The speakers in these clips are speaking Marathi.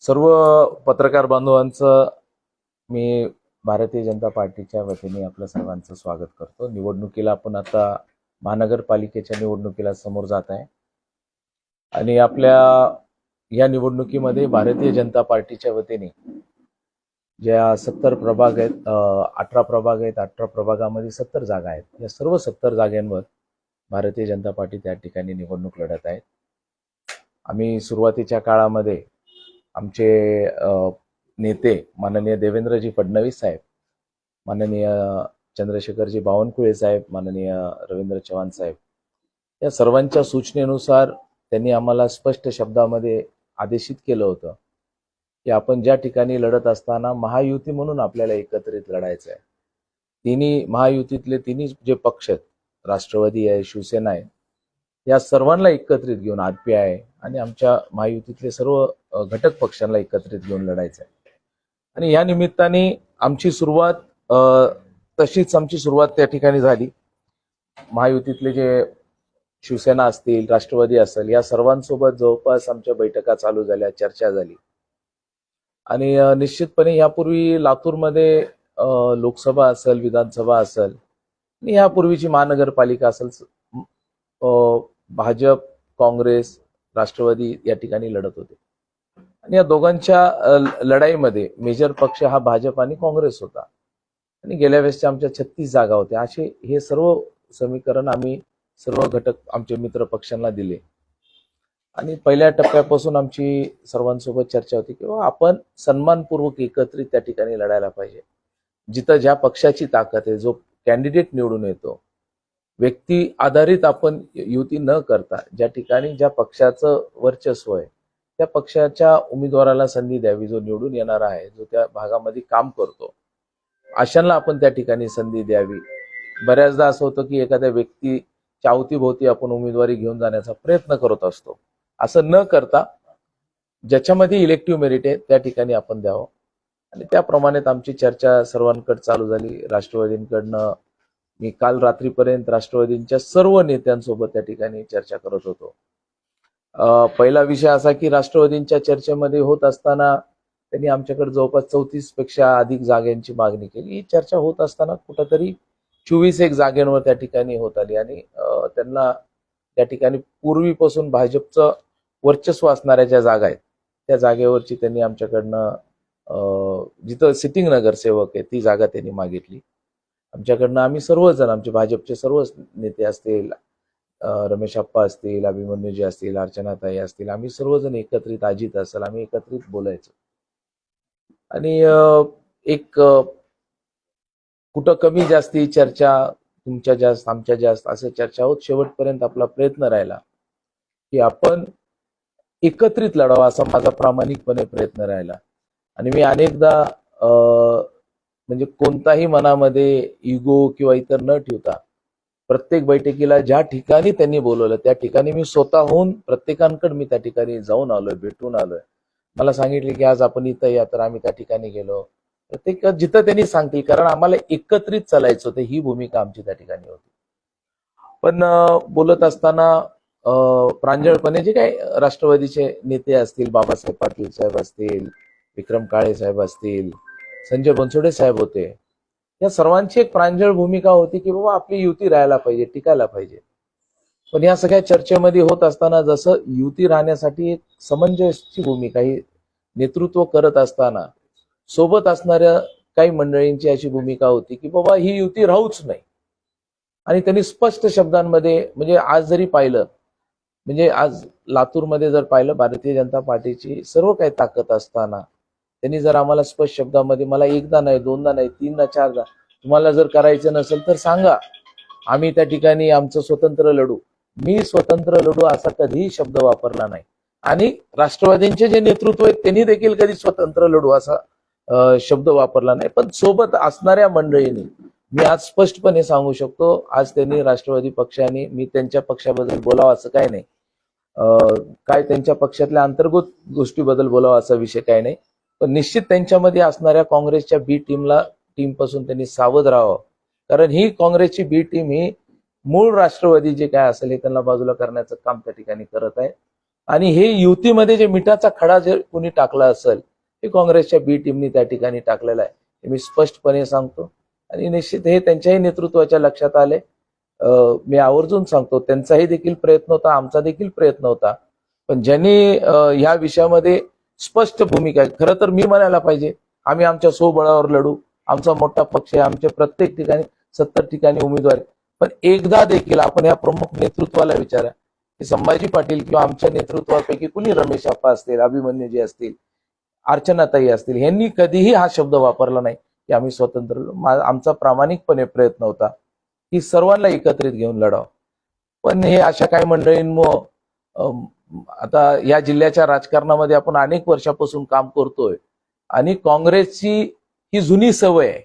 सर्व पत्रकार बांधवांचं मी भारतीय जनता पार्टीच्या वतीने आपलं सर्वांचं स्वागत करतो। निवडणुकीला आपण आता महानगरपालिकेच्या निवडणुकीला समोर जात आहे आणि आपल्या या निवडणुकीमध्ये भारतीय जनता पार्टीच्या वतीने ज्या 70 प्रभाग आहेत, 18 प्रभाग आहेत, 18 प्रभागामध्ये 70 जागा आहेत। या सर्व 70 जागांवर भारतीय जनता पार्टी त्या ठिकाणी निवडणूक लढत आहे। आम्ही सुरुवातीच्या काळामध्ये आमचे नेते माननीय देवेंद्रजी फडणवीस साहेब, माननीय चंद्रशेखरजी बावनकुळे साहेब, माननीय रवींद्र चव्हाण साहेब या सर्वांच्या सूचनेनुसार त्यांनी आम्हाला स्पष्ट शब्दामध्ये आदेशित केलं होतं की आपण ज्या ठिकाणी लढत असताना महायुती म्हणून आपल्याला एकत्रित लढायचं आहे। तिन्ही महायुतीतले तिन्ही जे पक्ष आहेत, राष्ट्रवादी आहे, शिवसेना आहे, या सर्वांना एकत्रित घेऊन आरपीआय आणि आमच्या महायुतीतले सर्व घटक पक्षांना एकत्रित घेऊन लढायचं आहे। आणि या निमित्ताने आमची सुरुवात तशीच आमची सुरुवात त्या ठिकाणी झाली। महायुतीतले जे शिवसेना असतील, राष्ट्रवादी असेल, या सर्वांसोबत जवळपास आमच्या बैठका चालू झाल्या, चर्चा झाली। आणि निश्चितपणे यापूर्वी लातूरमध्ये लोकसभा असेल, विधानसभा असेल आणि यापूर्वीची महानगरपालिका असेल, भाजप, काँग्रेस, राष्ट्रवादी या ठिकाणी लढत होते आणि या दोघांच्या लढाईमध्ये मेजर पक्ष हा भाजप आणि काँग्रेस होता आणि गेल्या वेळेसच्या आमच्या 36 जागा होत्या। असे हे सर्व समीकरण आम्ही सर्व घटक आमचे मित्र पक्षांना दिले आणि पहिल्या टप्प्यापासून आमची सर्वांसोबत चर्चा होती की आपण सन्मानपूर्वक एकत्रित त्या ठिकाणी लढायला पाहिजे। जिथं ज्या पक्षाची ताकद आहे, जो कॅन्डिडेट निवडून येतो, व्यक्ती आधारित आपण युती न करता ज्या ठिकाणी ज्या पक्षाचं वर्चस्व आहे त्या पक्षाच्या उमेदवाराला संधी द्यावी, जो निवडून येणारा आहे, जो त्या भागामध्ये काम करतो, अशांना आपण त्या ठिकाणी संधी द्यावी। बऱ्याचदा असं होतं की एखाद्या व्यक्तीच्या अवतीभोवती आपण उमेदवारी घेऊन जाण्याचा प्रयत्न करत असतो। असं न करता ज्याच्यामध्ये इलेक्टिव्ह मेरिट आहे त्या ठिकाणी आपण द्यावं आणि त्याप्रमाणे आमची चर्चा सर्वांकडे चालू झाली। राष्ट्रवादींकडनं मी काल रात्रीपर्यंत राष्ट्रवादींच्या सर्व नेत्यांसोबत त्या ठिकाणी चर्चा करत होतो। पहिला विषय असा की राष्ट्रवादींच्या चर्चेमध्ये होत असताना त्यांनी आमच्याकडे जवळपास 34 पेक्षा अधिक जागांची मागणी केली। ही चर्चा होत असताना कुठंतरी 24 जागांवर त्या ठिकाणी होत आली आणि त्यांना त्या ठिकाणी पूर्वीपासून भाजपचं वर्चस्व असणाऱ्या ज्या जागा आहेत त्या जागेवरची त्यांनी आमच्याकडनं जिथं सिटिंग नगरसेवक आहे ती जागा त्यांनी मागितली आमच्याकडनं। आम्ही सर्वजण, आमचे भाजपचे सर्व नेते असतील, रमेश अप्पा असतील, अभिमन्यूजी असतील, अर्चनाताई असतील, आम्ही सर्वजण एकत्रित, अजित असेल, आम्ही एकत्रित बोलायचो आणि एक कुठं कमी जास्ती चर्चा, तुमच्या जास्त आमच्या जास्त असं चर्चा होत शेवटपर्यंत आपला प्रयत्न राहिला की आपण एकत्रित लढावा, असा माझा प्रामाणिकपणे प्रयत्न राहिला। आणि मी अनेकदा म्हणजे कोणताही मनामध्ये इगो किंवा इतर न ठेवता प्रत्येक बैठकीला ज्या ठिकाणी त्यांनी बोलवलं त्या ठिकाणी मी स्वतःहून प्रत्येकांकडे मी त्या ठिकाणी जाऊन आलोय, भेटून आलोय। मला सांगितले की आज आपण इथं या, तर आम्ही त्या ठिकाणी गेलो। प्रत्येक जिथं त्यांनी सांगतील, कारण आम्हाला एकत्रित चालायचं होतं, ही भूमिका आमची त्या ठिकाणी होती। पण बोलत असताना प्रांजळपणे जे काही राष्ट्रवादीचे नेते असतील, बाबासाहेब पाटील साहेब असतील, विक्रम काळे साहेब असतील, संजय बनसोडे साहेब होते, या सर्वांची एक प्रांजळ भूमिका होती की बाबा आपली युती राहायला पाहिजे, टिकायला पाहिजे। पण या सगळ्या चर्चेमध्ये होत असताना जसं युती राहण्यासाठी एक समंजसची भूमिका ही नेतृत्व करत असताना सोबत असणाऱ्या काही मंडळींची अशी भूमिका होती की बाबा ही युती राहूच नाही। आणि त्यांनी स्पष्ट शब्दांमध्ये, म्हणजे आज जरी पाहिलं, म्हणजे आज लातूरमध्ये जर पाहिलं, भारतीय जनता पार्टीची सर्व काही ताकद असताना त्यांनी जर आम्हाला स्पष्ट शब्दामध्ये, मला एकदा नाही, दोनदा नाही, तीनदा, चारदा, तुम्हाला जर करायचं नसेल तर सांगा, आम्ही त्या ठिकाणी आमचं स्वतंत्र लढू, मी स्वतंत्र लढू, असा कधीही शब्द वापरला नाही। आणि राष्ट्रवादींचे जे नेतृत्व आहे त्यांनी देखील कधी स्वतंत्र लढू असा शब्द वापरला नाही। पण सोबत असणाऱ्या मंडळींनी, मी आज स्पष्टपणे सांगू शकतो, आज त्यांनी राष्ट्रवादी पक्षाने, मी त्यांच्या पक्षाबद्दल बोलावं असं काही नाही, काय त्यांच्या पक्षातल्या अंतर्गत गोष्टीबद्दल बोलावं असा विषय काही नाही, पण निश्चित त्यांच्यामध्ये असणाऱ्या काँग्रेसच्या बी टीम पासून त्यांनी सावध राहावं, कारण ही काँग्रेसची बी टीम ही मूळ राष्ट्रवादी जे काय असेल हे त्यांना बाजूला करण्याचं काम त्या ठिकाणी करत आहे। आणि हे युतीमध्ये जे मिठाचा खडा जे कोणी टाकला असेल ते काँग्रेसच्या बी टीमनी त्या ठिकाणी टाकलेला आहे, हे मी स्पष्टपणे सांगतो. आणि निश्चित हे त्यांच्याही नेतृत्वाच्या लक्षात आले. मी आवर्जून सांगतो, त्यांचाही देखील प्रयत्न होता, आमचा देखील प्रयत्न होता. पण ज्यांनी ह्या विषयामध्ये स्पष्ट भूमिका, खरं तर मी म्हणायला पाहिजे आम्ही आमच्या स्वबळावर लढू, आमचा मोठा पक्ष आहे, आमच्या प्रत्येक ठिकाणी 70 ठिकाणी उमेदवार आहे. पण एकदा देखील आपण या प्रमुख नेतृत्वाला विचारा की संभाजी पाटील किंवा आमच्या नेतृत्वापैकी कुणी, रमेश आप्पा असतील, अभिमन्यूजी असतील, अर्चनाताई असतील, यांनी कधीही हा शब्द वापरला नाही की आम्ही स्वतंत्र. आमचा प्रामाणिकपणे प्रयत्न होता की सर्वांना एकत्रित घेऊन लढावं. पण हे अशा काही मंडळींमुळं आता या जिल्ह्याच्या राजकारणामध्ये आपण अनेक वर्षापासून काम करतोय आणि काँग्रेसची ही जुनी सवय आहे,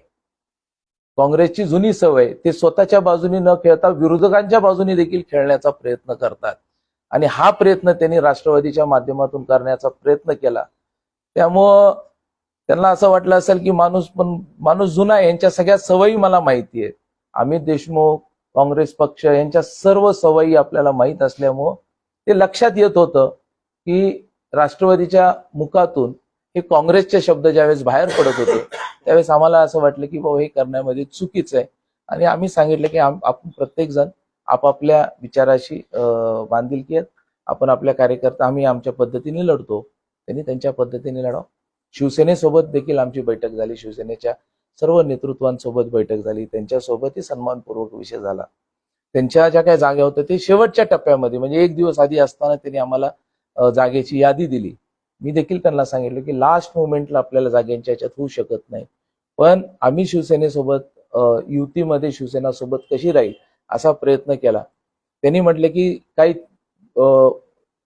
काँग्रेसची जुनी सवय, ते स्वतःच्या बाजूने न खेळता विरोधकांच्या बाजूने देखील खेळण्याचा प्रयत्न करतात. आणि हा प्रयत्न त्यांनी राष्ट्रवादीच्या माध्यमातून करण्याचा प्रयत्न केला. त्यामुळं त्यांना असं वाटलं असेल की माणूस जुना आहे, यांच्या सगळ्या सवयी मला माहिती आहेत. अमित देशमुख, काँग्रेस पक्ष यांच्या सर्व सवयी आपल्याला माहीत असल्यामुळं ते लक्षात येत होतं की राष्ट्रवादीच्या मुखातून हे काँग्रेसचे शब्द ज्यावेळेस बाहेर पडत होते त्यावेळेस आम्हाला असं वाटलं की बाबा हे करण्यामध्ये चुकीचं आहे. आणि आम्ही सांगितलं की आपण प्रत्येक जण आपापल्या विचाराशी बांधिलकी आहेत, आपण आपल्या कार्यकर्ता आम्ही आमच्या पद्धतीने लढतो, त्यांनी त्यांच्या पद्धतीने लढावं. शिवसेनेसोबत देखील आमची बैठक झाली, शिवसेनेच्या सर्व नेतृत्वांसोबत बैठक झाली, त्यांच्यासोबतही सन्मानपूर्वक विषय झाला. त्यांच्या ज्या काही जागा होत्या ते शेवटच्या टप्प्यामध्ये, म्हणजे एक दिवस आधी असताना त्यांनी आम्हाला जागेची यादी दिली. मी देखील त्यांना सांगितलं की लास्ट मोमेंटला आपल्याला जागेच्या याच्यात होऊ शकत नाही, पण आम्ही शिवसेनेसोबत युतीमध्ये शिवसेना सोबत कशी राहील असा प्रयत्न केला. त्यांनी म्हटले की काही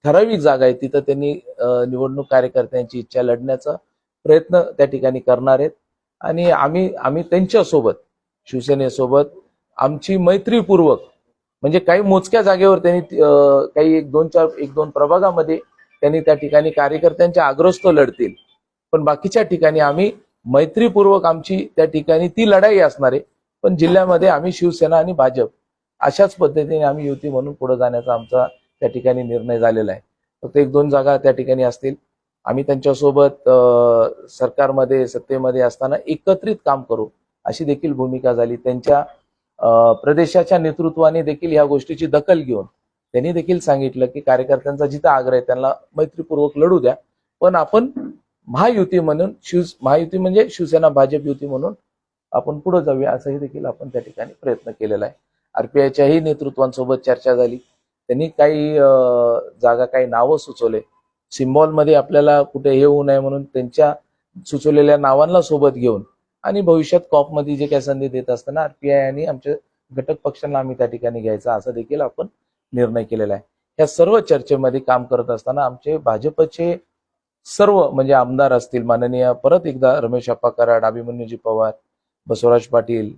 ठराविक जागा आहे तिथं त्यांनी निवडणूक कार्यकर्त्यांची इच्छा लढण्याचा प्रयत्न त्या ठिकाणी करणार आहेत. आणि आम्ही त्यांच्यासोबत शिवसेनेसोबत आमची मैत्रीपूर्वक, म्हणजे काही मोजक्या जागेवर त्यांनी काही एक दोन प्रभागामध्ये त्यांनी त्या ठिकाणी कार्यकर्त्यांच्या आग्रस्त लढतील, पण बाकीच्या ठिकाणी आम्ही मैत्रीपूर्वक आमची त्या ठिकाणी ती लढाई असणार आहे. पण जिल्ह्यामध्ये आम्ही शिवसेना आणि भाजप अशाच पद्धतीने आम्ही युती म्हणून पुढे जाण्याचा आमचा त्या ठिकाणी निर्णय झालेला आहे. फक्त 1-2 जागा त्या ठिकाणी असतील. आम्ही त्यांच्यासोबत सरकारमध्ये सत्तेमध्ये असताना एकत्रित काम करू अशी देखील भूमिका झाली. त्यांच्या प्रदेशाच्या नेतृत्वाने देखील या गोष्टीची दखल घेऊन त्यांनी देखील सांगितलं की कार्यकर्त्यांचा जिथं आग्रह आहे त्यांना मैत्रीपूर्वक लढू द्या, पण आपण महायुती म्हणून महायुती म्हणजे शिवसेना भाजप युती म्हणून आपण पुढे जाऊया असंही देखील आपण त्या ठिकाणी प्रयत्न केलेला आहे. आरपीआयच्याही नेतृत्वांसोबत चर्चा झाली, त्यांनी काही जागा काही नावं सुचवले. सिम्बॉलमध्ये आपल्याला कुठे हे होऊ नये म्हणून त्यांच्या सुचवलेल्या नावांना सोबत घेऊन आणि भविष्यात कॉपमध्ये जे काही संधी देत असताना आरपीआय आणि आमच्या घटक पक्षांना आम्ही त्या ठिकाणी घ्यायचा असं देखील आपण निर्णय केलेला आहे. या सर्व चर्चेमध्ये काम करत असताना आमचे भाजपचे सर्व म्हणजे आमदार असतील, माननीय परत एकदा रमेश आप्पा कराड, अभिमन्यूजी पवार, बसवराज पाटील,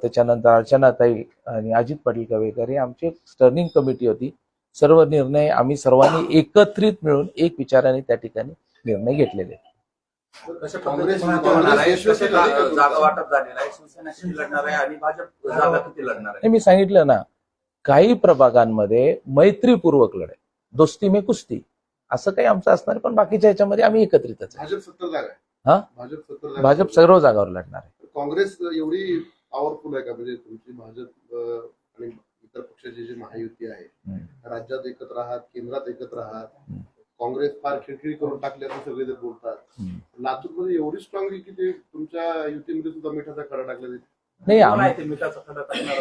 त्याच्यानंतर अर्चनाताई आणि अजित पाटील कवेकर, हे आमची एक स्टर्निंग कमिटी होती. सर्व निर्णय आम्ही सर्वांनी एकत्रित मिळून एक विचाराने त्या ठिकाणी निर्णय घेतलेले. जागा वाटप झालेला आहे, शिवसेना किती लढणार आहे आणि भाजप जागा किती लढणार आहे? मी सांगितलं ना, काही प्रभागांमध्ये मैत्रीपूर्वक लढाई, दोस्ती में कुस्ती असं काही आमचं असणार, पण बाकीच्या ह्याच्यामध्ये आम्ही एकत्रितच आहे. भाजप 70 जागा आहे. हा, भाजप सर्व जागावर लढणार आहे. काँग्रेस एवढी पॉवरफुल आहे का, म्हणजे तुमची भाजप आणि इतर पक्षाची जी महायुती आहे, राज्यात एकत्र आहात, केंद्रात एकत्र आहात, काँग्रेस फार खिळखिळी करून टाकली असं सगळे जर बोलतात. लातूरमध्ये एवढी स्ट्रॉंग आहे की ते तुमच्या युतीमध्ये सुद्धा मिठाचा खडा टाकला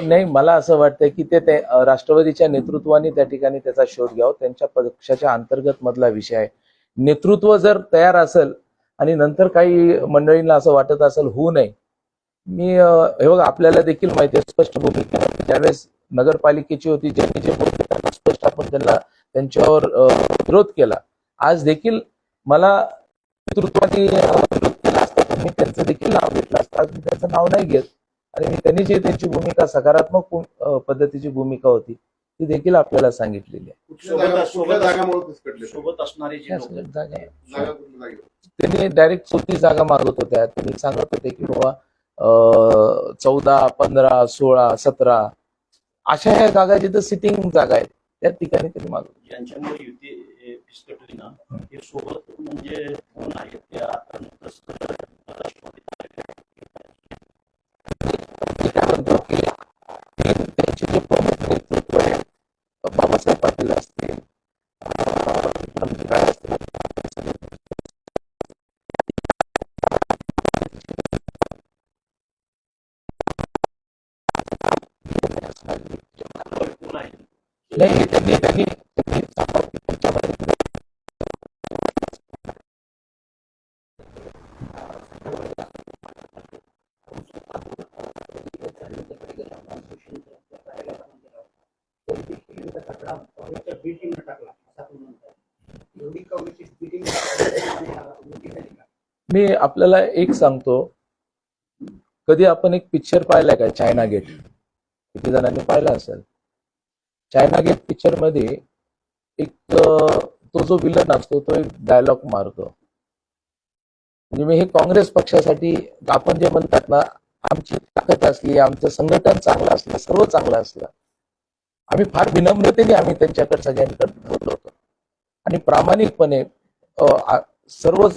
नाही, मला असं वाटतं की ते राष्ट्रवादीच्या नेतृत्वाने त्या ठिकाणी त्याचा शोध घ्यावा. त्यांच्या पक्षाच्या अंतर्गत मधला विषय आहे. नेतृत्व जर तयार असेल आणि नंतर काही मंडळींना असं वाटत असेल होऊ नये, हे बघा आपल्याला देखील माहिती आहे स्पष्ट भूमिका ज्यावेळेस नगरपालिकेची होती, ज्यांनी जे बोलले त्यांना स्पष्ट आपण त्यांच्यावर विरोध केला. आज देखील मला नेतृत्वाने विरोध केला असता मी त्यांचं देखील नाव घेतलं असतं. आज मी त्यांचं नाव नाही घेत आणि त्यांनी जे त्यांची भूमिका सकारात्मक पद्धतीची भूमिका होती ती देखील आपल्याला सांगितलेली आहे. सोबत असणारी त्यांनी डायरेक्ट 34 जागा मागत होत्या. त्यांनी सांगत होते की बाबा 14, 15, 16, 17 अशा ह्या जागा जिथं सिटिंग जागा आहेत त्या ठिकाणी त्यांनी मागवलं. यांच्यामुळे युती फिसकटली ना, हे सोबत म्हणजे कोण आहेत ते आता नुकतंच राष्ट्रवादी मी काय म्हणतो की त्यांचे जे प्रमुख नेतृत्व आहे, बाबासाहेब पाटील असतील, काय असतील, कोण आहे? नाही त्यांनी मी आपल्याला एक सांगतो, कधी आपण एक पिक्चर पाहिलाय का, चायना गेट? किती जणांनी पाहिला असेल? चायना गेट पिक्चर मध्ये एक तो जो विलन असतो तो एक डायलॉग मारतो, म्हणजे मी हे काँग्रेस पक्षासाठी आपण जे म्हणतात ना, आमची ताकद असली, आमचं संघटन चांगलं असलं, सर्व चांगलं असलं, आम्ही फार विनम्रतेने आम्ही त्यांच्याकडे सगळ्यांकडे बोललो होतो आणि प्रामाणिकपणे सर्व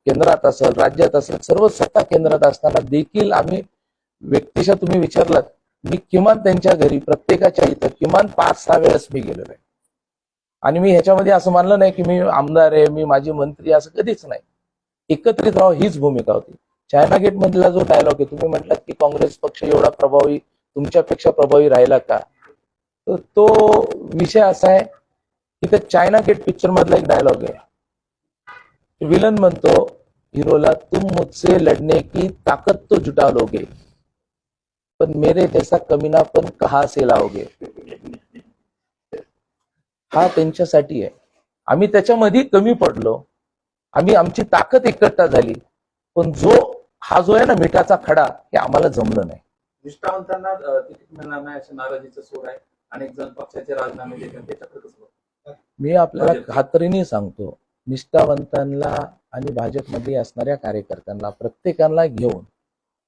केंद्रात असेल, राज्यात असेल, सर्व सत्ता केंद्रात असताना देखील आम्ही व्यक्तिशः तुम्ही विचारलात, मी किमान त्यांच्या घरी प्रत्येकाच्या इथं किमान 5-6 वेळेस मी गेलेलो आहे. आणि मी ह्याच्यामध्ये असं मानलं नाही की मी आमदार आहे, मी माझी मंत्री, असं कधीच नाही. एकत्रित राहावं हीच भूमिका होती. चायना गेट मधला जो डायलॉग आहे, तुम्ही म्हटलात की काँग्रेस पक्ष एवढा प्रभावी, तुमच्यापेक्षा प्रभावी राहिला का, तर तो विषय असा आहे की त्या चायना गेट पिक्चर मधला एक डायलॉग आहे. विलन म्हणतो हिरोला, तुम मुझसे लढने की ताकत तो जुटा लोगे, पण मेरे जैसा कमीनापन कहां से लाओगे. हा त्यांच्यासाठी आहे. आम्ही त्याच्यामध्ये कमी पडलो, आमची ताकद एकट्ठा झाली, पण जो आहे ना मिठाचा खडा, हे आम्हाला जमलं नाही. निष्ठावंतांना तिकीट मिळणार नाही अशी नाराजीचं सूर आहे. अनेक जण पक्षाचे राजीनामे देतात, त्याच्याकडे कसं बघता? मी आपल्याला खात्रीने सांगतो, निष्ठावंतांना आणि भाजपमध्ये असणाऱ्या कार्यकर्त्यांना प्रत्येकाला घेऊन,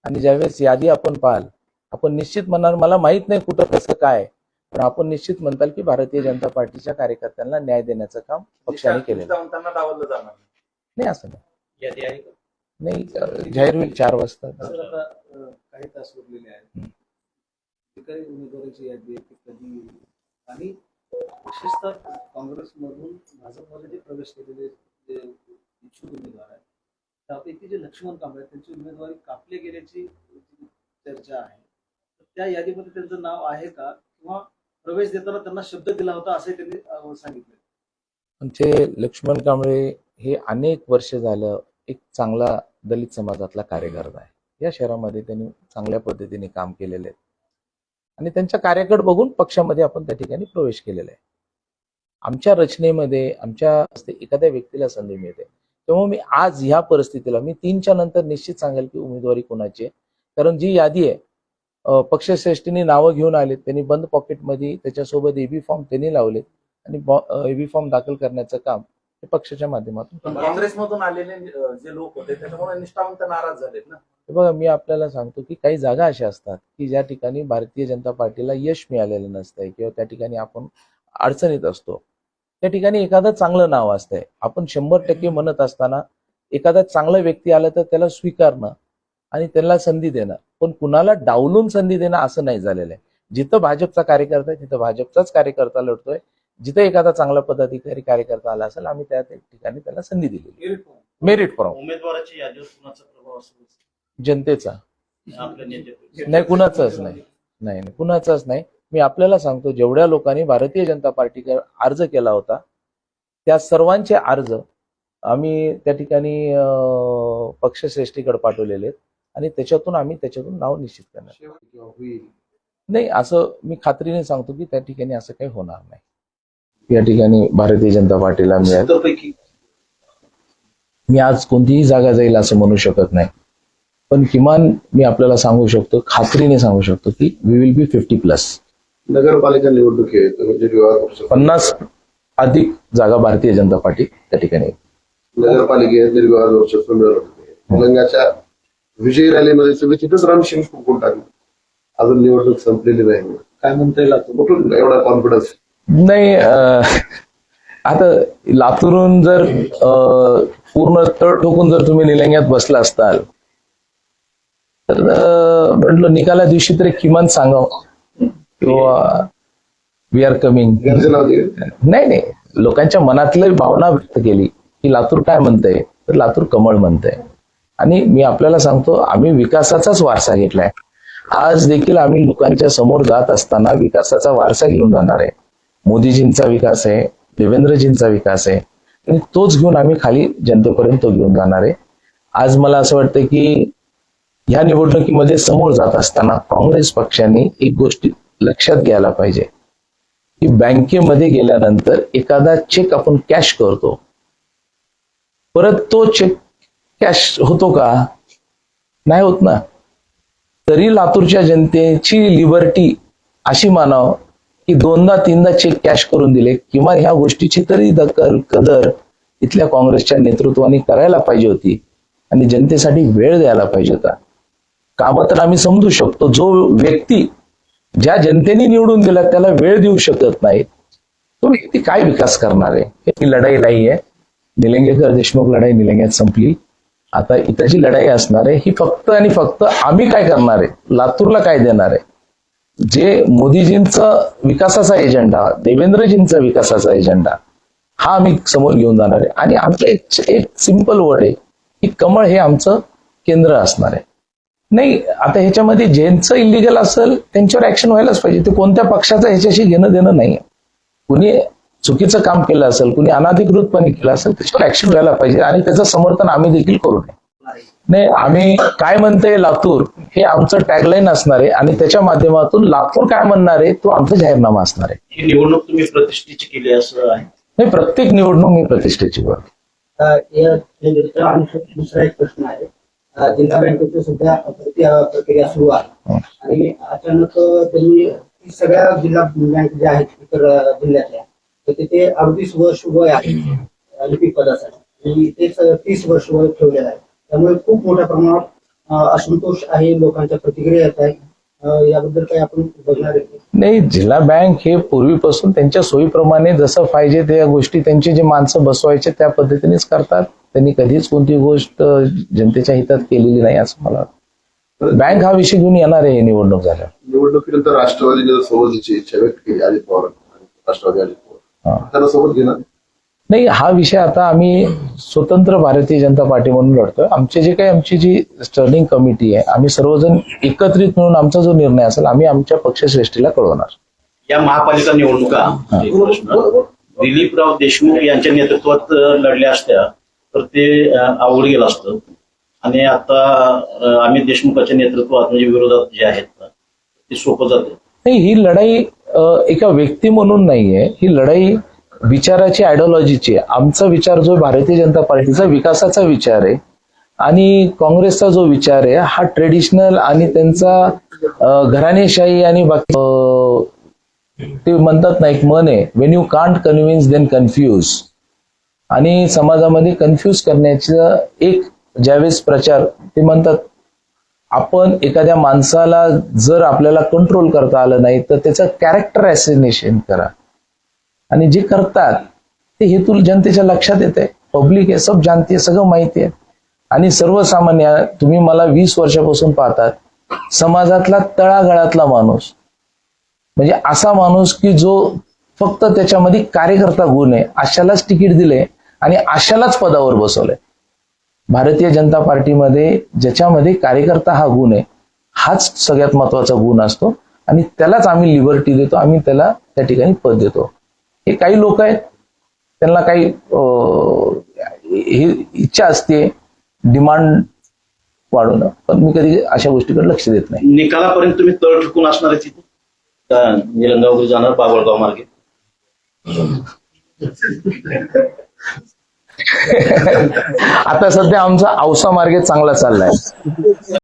आणि ज्यावेळेस यादी आपण पाहाल, आपण निश्चित म्हणणार, मला माहित नाही कुठं कसं काय, पण आपण निश्चित म्हणताल की भारतीय जनता पार्टीच्या कार्यकर्त्यांना न्याय देण्याचं काम पक्षाने केलेलं निष्ठावंतांना डावललं जाणार नाही. असं नाही, यादी आहे का? नाही, जाहीर होईल 4 वाजता. सर, आता काही तास उरलेले आहेत, काही उमेदवाराची यादी आहे ती कधी येईल, आणि विशेषतः काँग्रेसमधून भाजपमध्ये जे प्रवेश केलेले जे इच्छुक उमेदवार आहेत, त्यापैकी जे लक्ष्मण कांबळे त्यांची उमेदवारी कापली गेल्याची चर्चा आहे, त्या यादीमध्ये त्यांचं नाव आहे का, किंवा प्रवेश देताना त्यांना शब्द दिला होता असंही त्यांनी सांगितलं? आमचे लक्ष्मण कांबळे हे अनेक वर्ष झालं एक चांगला दलित समाजातला कार्यकर्ता आहे. या शहरामध्ये त्यांनी चांगल्या पद्धतीने काम केलेले आहे आणि त्यांच्या कार्याकडे बघून पक्षामध्ये आपण त्या ठिकाणी प्रवेश केलेला आहे. आमच्या रचनेमध्ये आमच्या एखाद्या व्यक्तीला संधी मिळते, तेव्हा मी आज ह्या परिस्थितीला मी 3च्या नंतर निश्चित सांगेल की उमेदवारी कोणाची आहे. कारण जी यादी आहे, पक्षश्रेष्ठींनी नावं घेऊन आलेत, त्यांनी बंद पॉकेटमध्ये त्याच्यासोबत एबी फॉर्म त्यांनी लावलेत आणि एबी फॉर्म दाखल करण्याचं काम हे पक्षाच्या माध्यमातून. पण काँग्रेसमधून आलेले जे लोक होते त्याच्यामुळे निष्ठावंत नाराज झालेत ना. हे बघा, मी आपल्याला सांगतो की काही जागा अशा असतात की ज्या ठिकाणी भारतीय जनता पार्टीला यश मिळालेलं नसतंय किंवा त्या ठिकाणी आपण अडचणीत असतो, त्या ठिकाणी एखादं चांगलं नाव असतंय. आपण 100% म्हणत असताना एखादा चांगला व्यक्ती आला तर त्याला स्वीकारणं आणि त्याला संधी देणं, पण कुणाला डावलून संधी देणं असं नाही झालेलं आहे. जिथं भाजपचा कार्यकर्ता आहे तिथं भाजपचाच कार्यकर्ता लढतोय. जिथं एखादा चांगला पदाधिकारी कार्यकर्ता आला असेल, आम्ही त्या ठिकाणी त्याला संधी दिली. Merit form. उमेदवाराची यादीवर कुणाचा प्रभाव असेल? जनतेचा, आपल्या नेते नाही, कुणाचाच नाही. नाही, कुणाचाच नाही. मी आपल्याला सांगतो, जेवढ्या लोकांनी भारतीय जनता पार्टीकडे अर्ज केला होता त्या सर्वांचे अर्ज आम्ही त्या ठिकाणी पक्षश्रेष्ठीकडे पाठवलेले आहेत आणि त्याच्यातून नाव निश्चित करणार. किंवा होईल नाही, असं मी खात्रीने सांगतो की त्या ठिकाणी असं काही होणार नाही. या ठिकाणी भारतीय जनता पार्टीला मिळेल. 70 मी आज कोणतीही जागा जाईल असं म्हणू शकत नाही, पण किमान मी आपल्याला सांगू शकतो, खात्रीने सांगू शकतो की वी विल बी 50+. नगरपालिका निवडणुकी आहेत, म्हणजे 50 अधिक जागा भारतीय जनता पार्टी त्या ठिकाणी. नगरपालिकेत निर्विवाद वर्ष तेलंगणाच्या विजयी रॅलीमध्ये सगळे तिथंच रणशिंग फुंकून टाकलं. अजून निवडणूक संपलेली नाही. काय म्हणता येईल आता? कुठून एवढा कॉन्फिडन्स? नाही आता लातूरून जर पूर्ण तळ ठोकून जर तुम्ही निलंग्यात बसला असताल तर म्हटलं निकाला दिवशी तरी किमान सांगावं किंवा वी आर कमिंग. गर्जना होती. नाही लोकांच्या मनातली भावना व्यक्त केली की लातूर काय म्हणतंय तर लातूर कमळ म्हणतंय. आणि मी आपल्याला सांगतो आम्ही विकासाचाच वारसा घेतलाय. आज देखील आम्ही लोकांच्या समोर जात असताना विकासाचा वारसा घेऊन जाणार आहे. मोदीजींचा विकास आहे, देवेंद्रजींचा विकास आहे आणि तोच घेऊन आम्ही खाली जनतेपर्यंत घेऊन जाणार आहे. आज मला असं वाटतं की ह्या निवडणुकीमध्ये समोर जात असताना काँग्रेस पक्षाने एक गोष्ट लक्षात घ्यायला पाहिजे की बँकेमध्ये गेल्यानंतर एखादा चेक आपण कॅश करतो, परत तो चेक कॅश होतो का? नाही होत ना. तरी लातूरच्या जनतेची लिबर्टी अशी मानाव की 2दा-3दा चेक कॅश करून दिले. किंवा ह्या गोष्टीची तरी कदर इथल्या काँग्रेसच्या नेतृत्वाने करायला पाहिजे होती आणि जनतेसाठी वेळ द्यायला पाहिजे होता. कामं तर आम्ही समजू शकतो, जो व्यक्ती ज्या जनतेने निवडून दिला त्याला वेळ देऊ शकत नाही तो व्यक्ती काय विकास करणार आहे? ही लढाई नाहीये. निलंगेकर देशमुख लढाई निलंग्यात संपली. आता इथं जी लढाई असणार आहे ही फक्त आणि फक्त आम्ही काय करणार आहे, लातूरला काय देणार आहे. जे मोदीजींचा विकासाचा एजेंडा, देवेंद्रजींचा विकासाचा एजेंडा हा आम्ही समोर घेऊन जाणार आहे. आणि आमचं एक सिंपल वर्ड आहे की कमळ हे आमचं केंद्र असणार आहे. नाही आता ह्याच्यामध्ये ज्यांचं इलिगल असेल त्यांच्यावर ऍक्शन व्हायलाच पाहिजे. ते कोणत्या पक्षाचं ह्याच्याशी घेणं देणं नाही. कुणी चुकीचं काम केलं असेल, कुणी अनाधिकृतपणे केलं असेल त्याच्यावर ऍक्शन व्हायला पाहिजे आणि त्याचं समर्थन आम्ही देखील करू नये. नाही आम्ही काय म्हणतोय लातूर हे आमचं टॅगलाईन असणार आहे आणि त्याच्या माध्यमातून लातूर काय म्हणणार आहे तो आमचा जाहीरनामा असणार आहे. ही निवडणूक तुम्ही प्रतिष्ठेची केली असं आहे? नाही प्रत्येक निवडणूक मी प्रतिष्ठेची करतो. दुसरा एक प्रश्न आहे. जिल्हा बँकेची सध्या प्रक्रिया सुरू आहे आणि अचानक त्यांनी सगळ्या जिल्हा बँक ज्या आहेत इतर जिल्ह्यातल्या तर तिथे 38 वर्ष वय आहे लिपिक पदासाठी आणि तेच 30 वर्ष वय ठेवलेलं आहे. त्यामुळे खूप मोठ्या प्रमाणात असंतोष आहे, लोकांच्या प्रतिक्रिया येत आहेत. याबद्दल काही आपण बघणार आहे? नाही जिल्हा बँक हे पूर्वीपासून त्यांच्या सोयीप्रमाणे जसं पाहिजे त्या गोष्टी त्यांची जे माणसं बसवायचे त्या पद्धतीनेच करतात. त्यांनी कधीच कोणती गोष्ट जनतेच्या हितात केलेली नाही असं मला वाटतं. बँक हा विषय घेऊन येणार आहे निवडणूक झाल्या. निवडणुकीनंतर राष्ट्रवादीने सोबतची इच्छा व्यक्त केली अजित पवार, राष्ट्रवादी अजित पवार त्यांना सोबत घेणार नाही. हा विषय आता आम्ही स्वतंत्र भारतीय जनता पार्टी म्हणून लढतोय. आमची जी स्टर्निंग कमिटी आहे आम्ही सर्वजण एकत्रित मिळून आमचा जो निर्णय असेल आम्ही आमच्या पक्षश्रेष्ठीला कळवणार. या महापालिका निवडणुका एक प्रश्न, दिलीपराव देशमुख यांच्या नेतृत्वात लढल्या असत्या तर ते अवघड गेलं असतं आणि आता अमित देशमुखाच्या नेतृत्वात म्हणजे विरोधात जे आहेत ते सोपं जाते. नाही ही लढाई एका व्यक्ती म्हणून नाहीये. ही लढाई विचाराची, आयडिओलॉजीची. आमचा विचार जो भारतीय जनता पार्टीचा विकासाचा विचार आहे आणि काँग्रेसचा जो विचार आहे हा ट्रेडिशनल आणि त्यांचा घराणेशाही आणि बाकी ते म्हणतात ना एक मन आहे, when you can't convince then confuse. आणि समाजामध्ये कन्फ्यूज करण्याचं एक ज्यावेळेस प्रचार ते म्हणतात आपण एखाद्या माणसाला जर आपल्याला कंट्रोल करता आलं नाही तर त्याचं कॅरेक्टर ॲसिनेशन करा. आणि जे करतात ते हेतू जनतेच्या लक्षात येते. पब्लिक आहे, सब जानते, सगळं माहिती आहे. आणि सर्वसामान्य तुम्ही मला 20 वर्षापासून पाहतात, समाजातला तळागाळातला माणूस म्हणजे असा माणूस की जो फक्त त्याच्यामध्ये कार्यकर्ता गुण आहे अशालाच तिकीट दिले आणि अशालाच पदावर बसवलंय. भारतीय जनता पार्टीमध्ये ज्याच्यामध्ये कार्यकर्ता हा गुण आहे हाच सगळ्यात महत्वाचा गुण असतो आणि त्यालाच आम्ही लिबर्टी देतो, आम्ही त्याला त्या ठिकाणी पद देतो. हे काही लोक आहेत त्यांना काही इच्छा असते डिमांड वाढवणं, पण मी कधी अशा गोष्टीकडे लक्ष देत नाही. निकालापर्यंत तुम्ही तळ ठिकून असणार आहे तिथे का निलंगा वगैरे जाणार बाबळगाव मार्गे? आता सध्या आमचा औसा मार्ग चांगला चाललाय.